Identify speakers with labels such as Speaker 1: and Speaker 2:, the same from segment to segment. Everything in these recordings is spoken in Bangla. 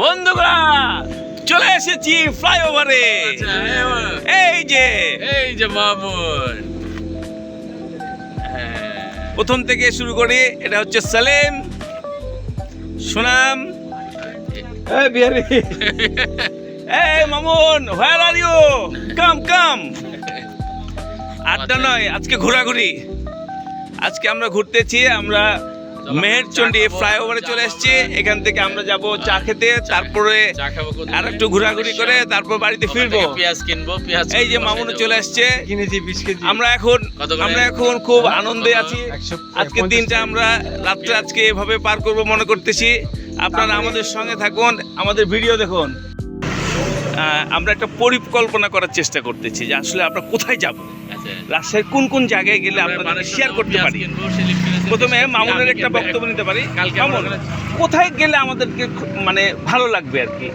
Speaker 1: বন্ধুরা চলে এসেছি ফ্লাইওভারে। এই যে মামুন, প্রথম থেকে শুরু করি। এটা হচ্ছে সালেম, সুনাম, বিহারি, মামুন, হোয়ার আর ইউ? কাম কাম। আড্ডা নয়, আজকে ঘোরাঘুরি। আজকে আমরা ঘুরতেছি, আমরা মেহেরচন্ডী ফ্লাইওভারে চলে এসেছি। এখান থেকে আমরা যাব চা খেতে, তারপরে আর একটু ঘোরাঘুরি করে তারপর বাড়িতে ফিরবো।
Speaker 2: পেঁয়াজ কিনবো,
Speaker 1: এই যে মামুনও চলে আসছে। আমরা এখন খুব আনন্দে আছি। আজকের দিনটা আমরা রাত্রে আজকে এভাবে পার করব মনে করতেছি। আপনারা আমাদের সঙ্গে থাকুন, আমাদের ভিডিও দেখুন। আমরা একটা পরিকল্পনা করার চেষ্টা করতেছি যে আসলে আমরা কোথায় যাব, রাজশাহীর কোন কোন জায়গায় গেলে আপনাদের শেয়ার করতে পারি। প্রথমে মামুনের একটা বক্তব্য নিতে পারি। মামুন, কোথায় গেলে আমাদেরকে মানে ভালো লাগবে আর কি,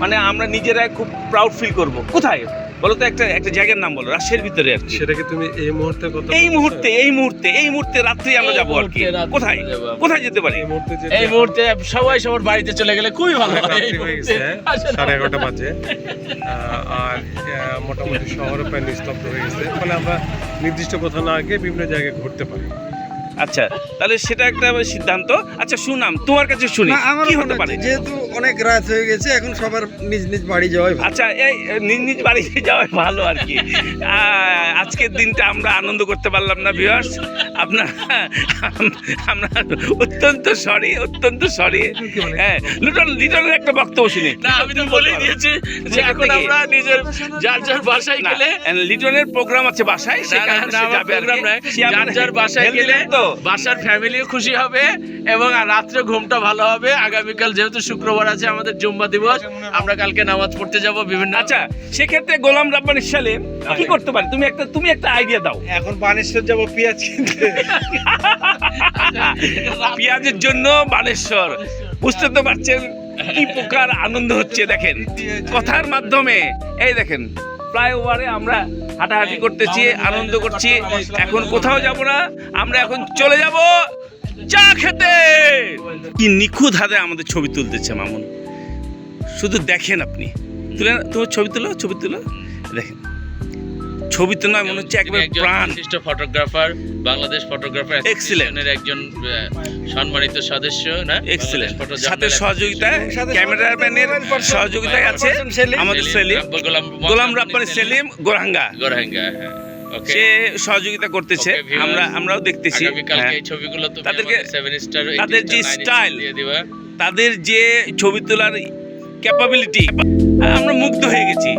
Speaker 1: মানে আমরা নিজেরাই খুব প্রাউড ফিল করব? কোথায় বলো তো, একটা জায়গার নাম বলো রাজশাহীর ভিতরে আর কি।
Speaker 3: সেটাকে তুমি এই মুহূর্তে
Speaker 1: এই মুহূর্তে রাত্রি আমরা যাবো আর কি। কোথায় যেতে পারি?
Speaker 2: এই মুহূর্তে সবাই সবার বাড়িতে চলে গেলে খুবই ভালো হয়।
Speaker 3: হয়ে গেছে 11:30 বাজে, আর মোটামুটি শহরও প্রায় নিস্তব্ধ হয়ে গেছে। ফলে আমরা নির্দিষ্ট কোথাও না গিয়ে বিভিন্ন জায়গায় ঘুরতে পারি।
Speaker 1: আচ্ছা, তাহলে সেটা একটা সিদ্ধান্ত। আচ্ছা সুনাম, তোমার কাছে শুনি কি হতে পারে?
Speaker 4: যেহেতু অনেক রাত হয়ে গেছে, এখন সবার নিজ নিজ বাড়ি যাওয়াই ভালো।
Speaker 1: আচ্ছা, এই নিজ বাড়ি যাওয়াই ভালো আর কি। আজকের দিনটা আমরা আনন্দ করতে পারলাম না ভিউয়ার্স। আমরা অত্যন্ত সরি। হ্যাঁ, লিটনের একটা বক্তব্য শুনি।
Speaker 2: না, আমি তো বলেই দিয়েছি যে এখন আমরা নিজের যার বাসায় গেলে,
Speaker 1: লিটনের প্রোগ্রাম আছে বাসায়, সেখানে যাবে আর কি।
Speaker 2: যার বাসায় গেলে বাসার ফ্যামিলিও খুশি হবে এবং রাত্রে ঘুমটা ভালো হবে। আগামীকাল যেহেতু শুক্রবার আছে আমাদের জুম্মা দিবস, আমরা কালকে নামাজ পড়তে যাব বিভিন্ন।
Speaker 1: আচ্ছা, সেক্ষেত্রে গোলাম রাব্বানী সালেম কি করতে পারে? তুমি একটা আইডিয়া দাও।
Speaker 4: এখন বানেশ্বর যাব পেঁয়াজ কিনতে।
Speaker 1: পেঁয়াজের জন্য বানেশ্বর, বুঝতে তো পারছেন কি প্রকার আনন্দ হচ্ছে। দেখেন কথার মাধ্যমে, এই দেখেন ফ্লাইওভারে আমরা হাঁটাহাঁটি করতেছি, আনন্দ করছি। এখন কোথাও যাব না, আমরা এখন চলে যাব চা খেতে। কি নিখুঁত হাতে আমাদের ছবি তুলতেছে মামুন, শুধু দেখেন আপনি। তোমার ছবি তুলো দেখেন। ছবি তো নয়, মনে হচ্ছে একবার প্রাণ।
Speaker 2: বিশিষ্ট ফটোগ্রাফার, বাংলাদেশ ফটোগ্রাফার অ্যাসোসিয়েশনের একজন সম্মানিত সদস্য, না
Speaker 1: এক্সেলেন্ট। সাথে সহযোগিতায় ক্যামেরাম্যানের সহযোগিতায় আছে আমাদের সেলিম, গোলাম রাব্বানী সেলিম গোরাঙ্গা। সে সহযোগিতা করতেছে, আমরাও দেখতেছি। তাদের যে স্টাইল, তাদের যে ছবি তোলার ক্যাপাবিলিটি, আমরা মুগ্ধ হয়ে গেছি।